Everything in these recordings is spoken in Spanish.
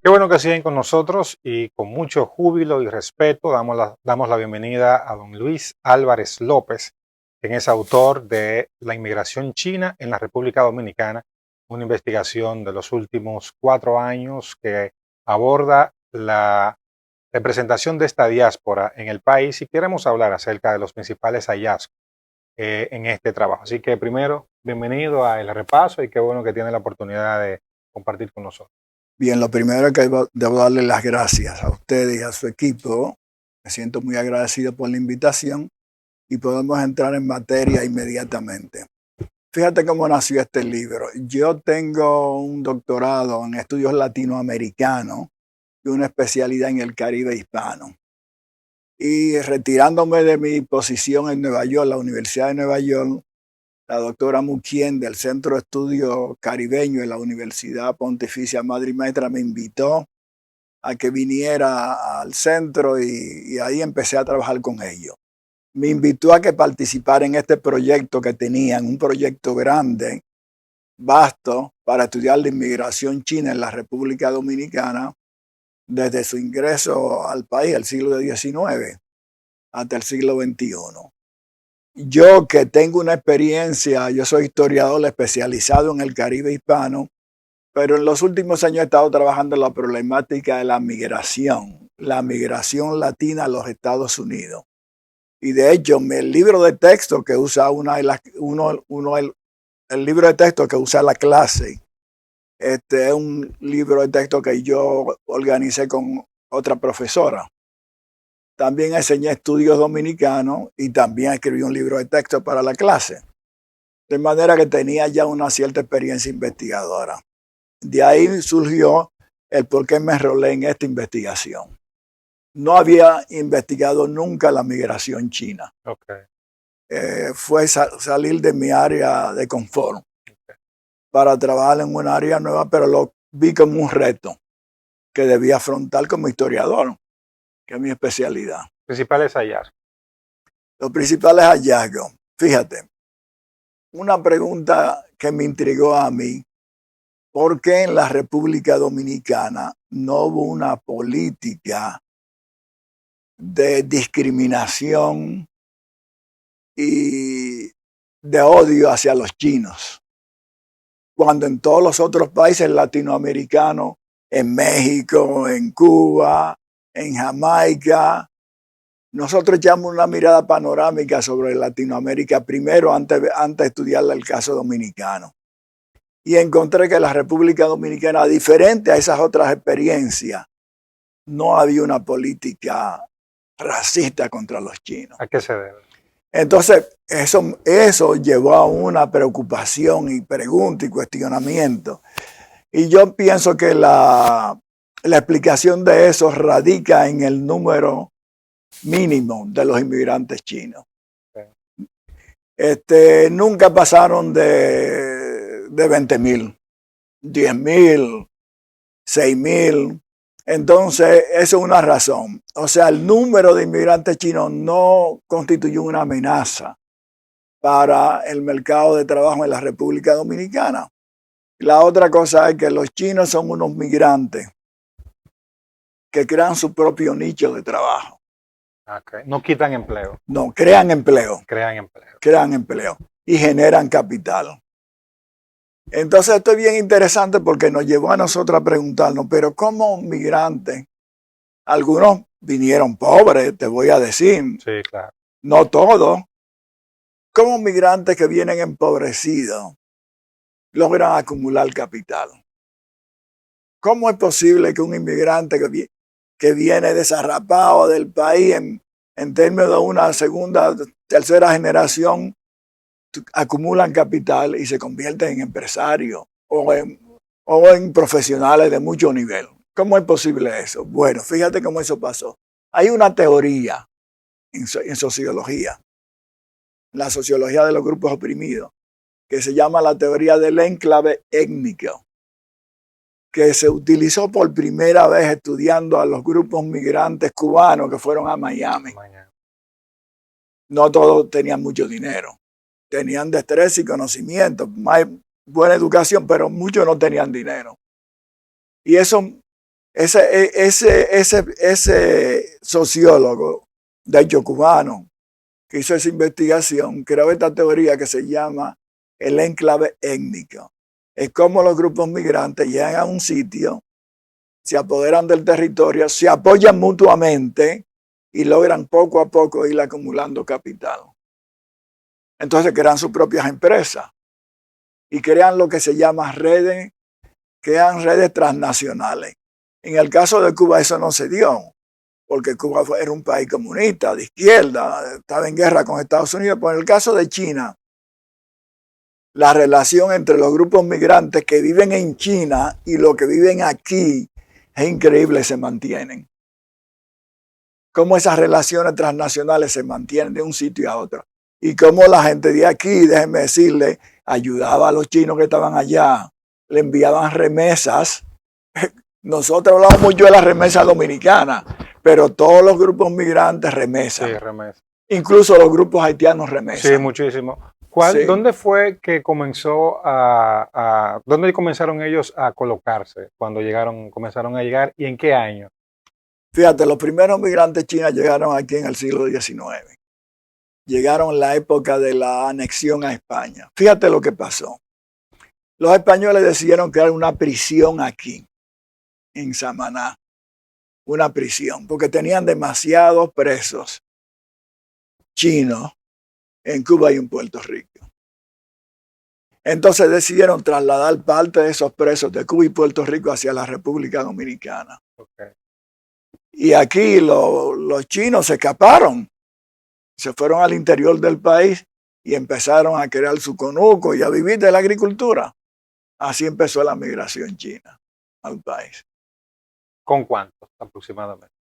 Qué bueno que siguen con nosotros y con mucho júbilo y respeto damos la bienvenida a don Luis Álvarez López, quien es autor de La inmigración china en la República Dominicana, una investigación de los últimos 4 años que aborda la representación de esta diáspora en el país y queremos hablar acerca de los principales hallazgos en este trabajo. Así que primero, bienvenido a El Repaso y qué bueno que tiene la oportunidad de compartir con nosotros. Bien, lo primero es que debo darle las gracias a ustedes y a su equipo. Me siento muy agradecido por la invitación y podemos entrar en materia inmediatamente. Fíjate cómo nació este libro. Yo tengo un doctorado en estudios latinoamericanos y una especialidad en el Caribe hispano. Y retirándome de mi posición en Nueva York, la Universidad de Nueva York, la doctora Muquien del Centro de Estudio Caribeño de la Universidad Pontificia Madre y Maestra me invitó a que viniera al centro y ahí empecé a trabajar con ellos. Me invitó a que participara en este proyecto que tenían, un proyecto grande, vasto, para estudiar la inmigración china en la República Dominicana desde su ingreso al país, el siglo XIX, hasta el siglo XXI. Yo que tengo una experiencia, yo soy historiador especializado en el Caribe hispano, pero en los últimos años he estado trabajando en la problemática de la migración latina a los Estados Unidos. Y de hecho, el libro de texto que usa el libro de texto que usa la clase, este es un libro de texto que yo organicé con otra profesora. También enseñé estudios dominicanos y también escribí un libro de texto para la clase. De manera que tenía ya una cierta experiencia investigadora. De ahí surgió el por qué me enrolé en esta investigación. No había investigado nunca la migración china. Okay. Fue salir de mi área de confort para trabajar en un área nueva, pero lo vi como un reto que debía afrontar como historiador, que es mi especialidad. Principales hallazgos. Los principales hallazgos, fíjate, una pregunta que me intrigó a mí: ¿por qué en la República Dominicana no hubo una política de discriminación y de odio hacia los chinos, cuando en todos los otros países latinoamericanos, en México, en Cuba, en Jamaica, nosotros echamos una mirada panorámica sobre Latinoamérica primero antes de estudiar el caso dominicano? Y encontré que la República Dominicana, diferente a esas otras experiencias, no había una política racista contra los chinos. ¿A qué se debe? Entonces, eso llevó a una preocupación y pregunta y cuestionamiento. Y yo pienso que la explicación de eso radica en el número mínimo de los inmigrantes chinos. Nunca pasaron de 20,000, 10,000, 6,000. Entonces, eso es una razón. O sea, el número de inmigrantes chinos no constituyó una amenaza para el mercado de trabajo en la República Dominicana. La otra cosa es que los chinos son unos migrantes que crean su propio nicho de trabajo. Okay. No quitan empleo. No, crean empleo. Crean empleo. Crean empleo y generan capital. Entonces esto es bien interesante porque nos llevó a nosotros a preguntarnos, pero ¿cómo migrantes? Algunos vinieron pobres, te voy a decir. Sí, claro. No todos. ¿Cómo migrantes que vienen empobrecidos logran acumular capital? ¿Cómo es posible que un inmigrante que viene desarrapado del país en términos de una segunda, tercera generación acumulan capital y se convierten en empresarios o en profesionales de mucho nivel? ¿Cómo es posible eso? Bueno, fíjate cómo eso pasó. Hay una teoría en sociología, la sociología de los grupos oprimidos, que se llama la teoría del enclave étnico, que se utilizó por primera vez estudiando a los grupos migrantes cubanos que fueron a Miami. No todos tenían mucho dinero, tenían destreza y conocimiento, buena educación, pero muchos no tenían dinero. Y eso Ese sociólogo, de hecho cubano, que hizo esa investigación, creó esta teoría que se llama el enclave étnico. Es como los grupos migrantes llegan a un sitio, se apoderan del territorio, se apoyan mutuamente y logran poco a poco ir acumulando capital. Entonces crean sus propias empresas y crean lo que se llama redes, crean redes transnacionales. En el caso de Cuba eso no se dio, porque Cuba era un país comunista, de izquierda, estaba en guerra con Estados Unidos. Pero en el caso de China, la relación entre los grupos migrantes que viven en China y los que viven aquí es increíble, se mantienen. Cómo esas relaciones transnacionales se mantienen de un sitio a otro. Y cómo la gente de aquí, déjenme decirle, ayudaba a los chinos que estaban allá, le enviaban remesas. Nosotros hablamos mucho de la remesa dominicana, pero todos los grupos migrantes remesan. Sí, remesa. Incluso los grupos haitianos remesan. Sí, muchísimo. Sí. ¿Dónde fue que dónde comenzaron ellos a colocarse cuando comenzaron a llegar y en qué año? Fíjate, los primeros migrantes chinos llegaron aquí en el siglo XIX. Llegaron en la época de la anexión a España. Fíjate lo que pasó. Los españoles decidieron crear una prisión aquí, en Samaná. Una prisión, porque tenían demasiados presos chinos en Cuba y en Puerto Rico. Entonces decidieron trasladar parte de esos presos de Cuba y Puerto Rico hacia la República Dominicana. Okay. Y aquí los chinos se escaparon, se fueron al interior del país y empezaron a crear su conuco y a vivir de la agricultura. Así empezó la migración china al país. ¿Con cuántos aproximadamente?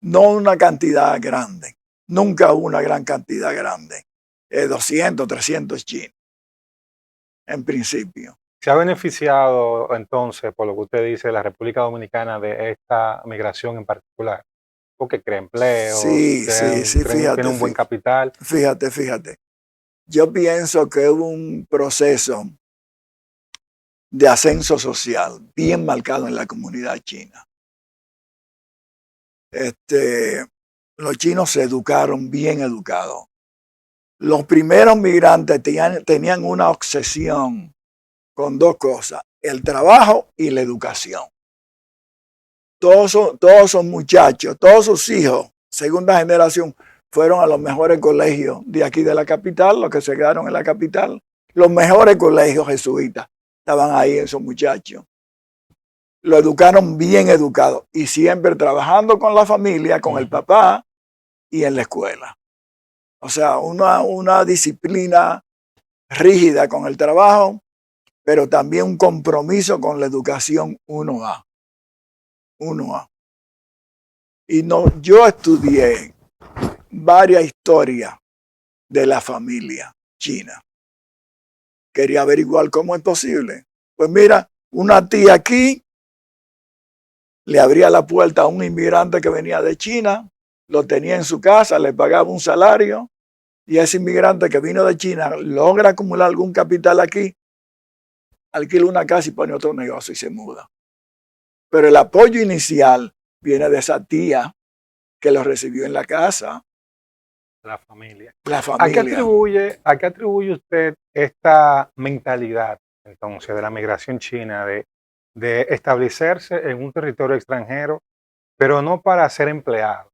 No una cantidad grande, nunca hubo una gran cantidad grande, 200, 300 chinos, en principio. ¿Se ha beneficiado entonces, por lo que usted dice, la República Dominicana de esta migración en particular? Porque crea empleos, Sí, fíjate. Tiene un buen capital. Fíjate. Yo pienso que hubo un proceso de ascenso social bien marcado en la comunidad china. Los chinos se educaron, bien educados. Los primeros migrantes tenían una obsesión con dos cosas, el trabajo y la educación. Todos esos muchachos, todos sus hijos, segunda generación, fueron a los mejores colegios de aquí de la capital, los que se quedaron en la capital. Los mejores colegios jesuitas estaban ahí esos muchachos. Lo educaron bien educado y siempre trabajando con la familia, con el papá y en la escuela. O sea, una disciplina rígida con el trabajo, pero también un compromiso con la educación 1A. Y yo estudié varias historias de la familia china. Quería averiguar cómo es posible. Pues mira, una tía aquí le abría la puerta a un inmigrante que venía de China, lo tenía en su casa, le pagaba un salario, y ese inmigrante que vino de China logra acumular algún capital aquí, alquila una casa y pone otro negocio y se muda. Pero el apoyo inicial viene de esa tía que lo recibió en la casa. La familia. ¿A qué atribuye usted esta mentalidad, entonces, de la migración china, de establecerse en un territorio extranjero, pero no para ser empleado,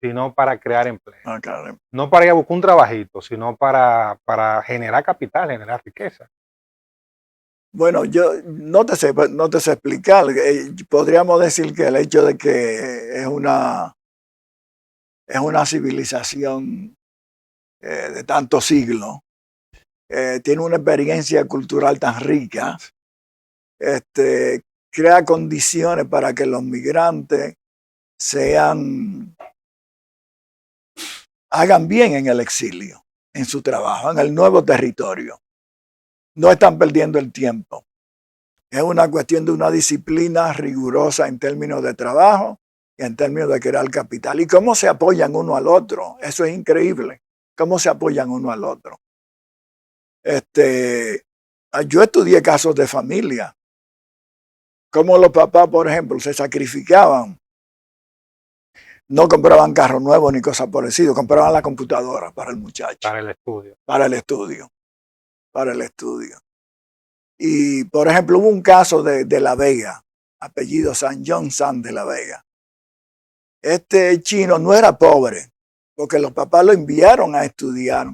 sino para crear empleo? Claro. No para ir a buscar un trabajito, sino para generar capital, generar riqueza. Bueno, yo no te sé explicar. Podríamos decir que el hecho de que es una civilización de tantos siglos, tiene una experiencia cultural tan rica, crea condiciones para que los migrantes hagan bien en el exilio, en su trabajo, en el nuevo territorio. No están perdiendo el tiempo. Es una cuestión de una disciplina rigurosa en términos de trabajo y en términos de crear capital. ¿Y cómo se apoyan uno al otro? Eso es increíble. ¿Cómo se apoyan uno al otro? Yo estudié casos de familia, Como los papás, por ejemplo, se sacrificaban. No compraban carro nuevo ni cosas por el estilo, compraban la computadora para el muchacho. Para el estudio. Para el estudio. Para el estudio. Y, por ejemplo, hubo un caso de La Vega, apellido San John San de La Vega. Este chino no era pobre, porque los papás lo enviaron a estudiar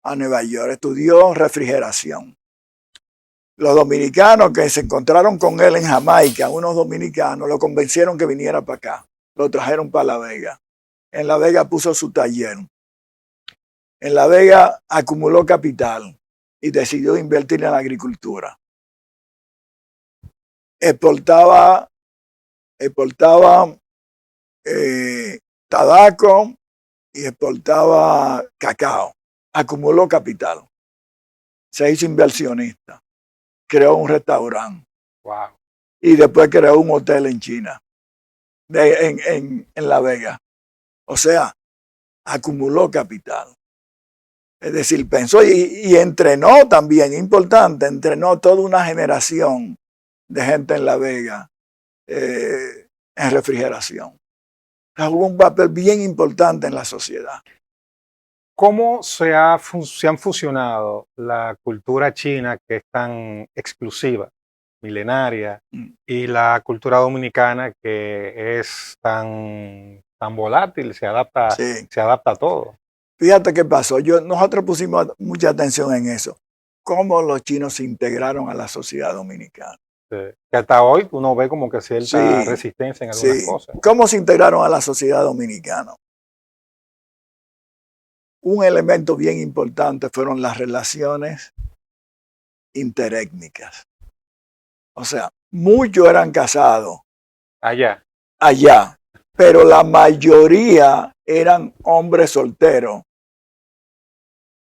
a Nueva York. Estudió refrigeración. Los dominicanos que se encontraron con él en Jamaica, unos dominicanos, lo convencieron que viniera para acá. Lo trajeron para La Vega. En La Vega puso su taller. En La Vega acumuló capital y decidió invertir en la agricultura. Exportaba tabaco y exportaba cacao. Acumuló capital. Se hizo inversionista. Creó un restaurante. Wow. Y después creó un hotel en China. En La Vega. O sea, acumuló capital. Es decir, pensó y entrenó también, importante, entrenó toda una generación de gente en La Vega en refrigeración. Jugó un papel bien importante en la sociedad. ¿Cómo se han fusionado la cultura china, que es tan exclusiva, milenaria, y la cultura dominicana, que es tan volátil, se adapta a todo? Fíjate qué pasó. Nosotros pusimos mucha atención en eso. Cómo los chinos se integraron a la sociedad dominicana. Sí. Que hasta hoy uno ve como que cierta resistencia en algunas cosas. ¿Cómo se integraron a la sociedad dominicana? Un elemento bien importante fueron las relaciones interétnicas. O sea, muchos eran casados allá, pero la mayoría eran hombres solteros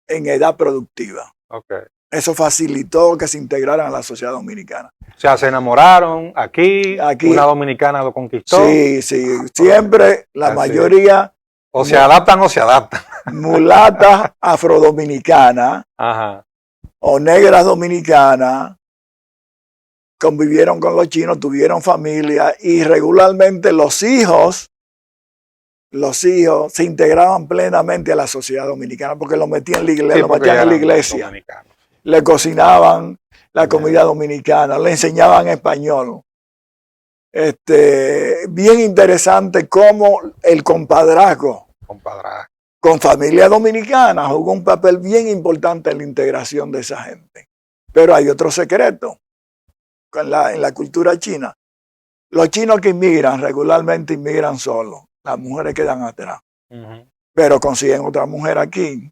en edad productiva. Okay. Eso facilitó que se integraran a la sociedad dominicana. O sea, se enamoraron aquí, una dominicana lo conquistó. Sí, siempre la mayoría. O se adaptan o se adaptan. Mulatas afrodominicanas o negras dominicanas convivieron con los chinos, tuvieron familia y regularmente los hijos se integraban plenamente a la sociedad dominicana porque lo metían en la iglesia, le cocinaban la comida dominicana, le enseñaban español. Bien interesante cómo el compadrazgo con familia dominicana jugó un papel bien importante en la integración de esa gente. Pero hay otro secreto en la cultura china. Los chinos que inmigran regularmente inmigran solos. Las mujeres quedan atrás. Pero consiguen otra mujer aquí.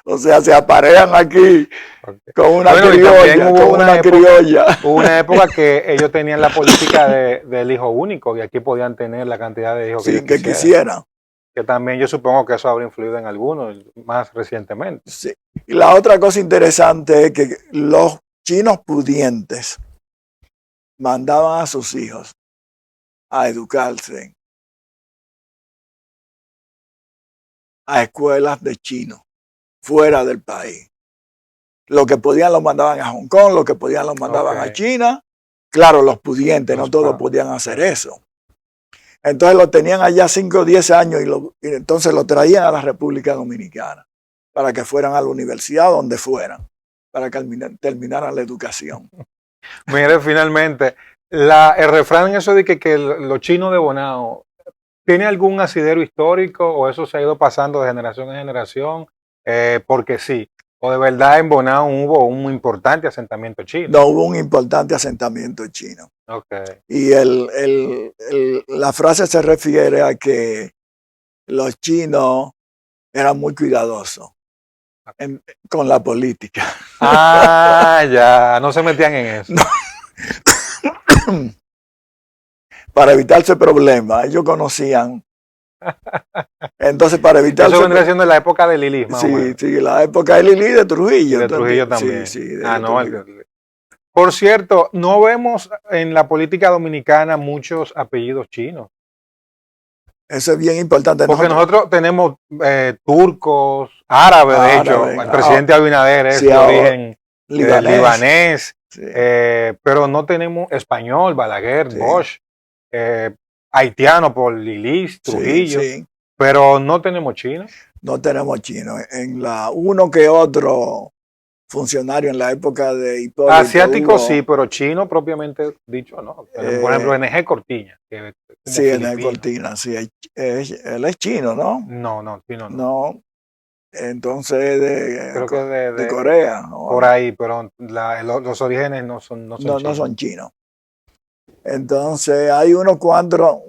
O sea, se aparean aquí con una criolla. Hubo una época que ellos tenían la política del hijo único y aquí podían tener la cantidad de hijos que quisieran. Que también yo supongo que eso habrá influido en algunos más recientemente. Sí. Y la otra cosa interesante es que los chinos pudientes mandaban a sus hijos a educarse a escuelas de chino fuera del país. Lo que podían lo mandaban a Hong Kong, lo que podían lo mandaban a China. Claro, los pudientes, no todos podían hacer eso. Entonces lo tenían allá 5 o 10 años y entonces lo traían a la República Dominicana para que fueran a la universidad, donde fueran, para que terminaran la educación. Mire, finalmente, el refrán eso de que los chinos de Bonao, ¿tiene algún asidero histórico o eso se ha ido pasando de generación en generación? Porque sí, o de verdad en Bonao hubo un importante asentamiento chino. No, hubo un importante asentamiento chino. Y la frase se refiere a que los chinos eran muy cuidadosos con la política. Ya, no se metían en eso. No. Para evitarse problemas, ellos conocían. Entonces, para evitarse. Eso vendría siendo la época de Lili. Sí, la época de Lili y de Trujillo. Y de Trujillo también. Sí, Trujillo. Por cierto, no vemos en la política dominicana muchos apellidos chinos. Eso es bien importante. Porque nosotros tenemos turcos, árabes, de hecho. El presidente Abinader es de origen libanés, Sí, pero no tenemos español, Balaguer, sí, Bosch, haitiano por Lilis, sí, Trujillo, sí. pero no tenemos chino. No tenemos chino. Uno que otro funcionario en la época de Hipólito Asiático sí, hubo, pero chino propiamente dicho no. Tenemos, por ejemplo, eh, NG Cortiña, que es como sí, en el filipino. Cortina, sí, él es chino, ¿no? No, no, chino no. No, entonces Creo que de Corea, por o ahí, pero los orígenes no son no chinos. son chinos. Entonces hay unos cuantos,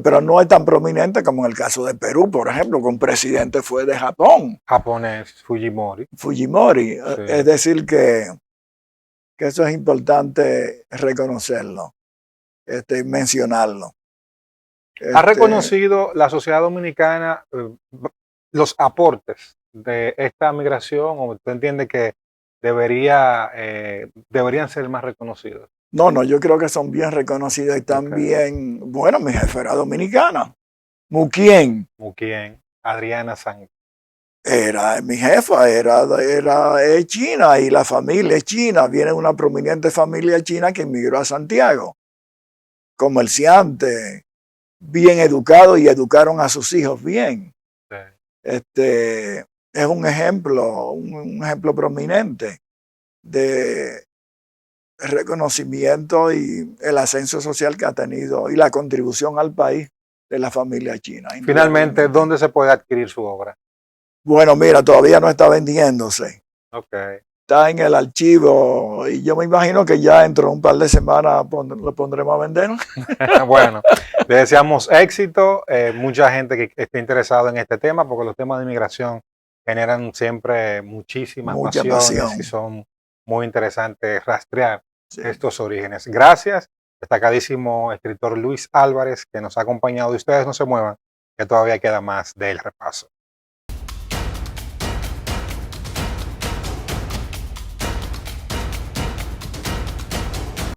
pero no es tan prominente como en el caso de Perú, por ejemplo, que un presidente fue de Japón, Japonés, Fujimori, Fujimori. sí. Es decir, que eso es importante reconocerlo, mencionarlo. ¿Ha Este, reconocido la sociedad dominicana los aportes de esta migración o usted entiende que deberían ser más reconocidos? no, yo creo que son bien reconocidos y Okay. también, bueno, mi jefa era dominicana. Muquien Muquien, Adriana San. era mi jefa, es china y la familia es china. Viene de una prominente familia china que emigró a Santiago. Comerciante, bien educado y educaron a sus hijos bien. Sí. Es un ejemplo prominente de reconocimiento y el ascenso social que ha tenido y la contribución al país de la familia china, Finalmente, indudablemente. ¿dónde se puede adquirir su obra? Bueno, mira, todavía no está vendiéndose. Ok. Está en el archivo y yo me imagino que ya dentro de un par de semanas lo pondremos a vender. Bueno, le deseamos éxito. Mucha gente que esté interesada en este tema, porque los temas de inmigración generan siempre muchísimas Mucha pasiones y pasión. son muy interesantes rastrear Sí. estos orígenes. Gracias, destacadísimo escritor Luis Álvarez, que nos ha acompañado. Y ustedes no se muevan, que todavía queda más del repaso.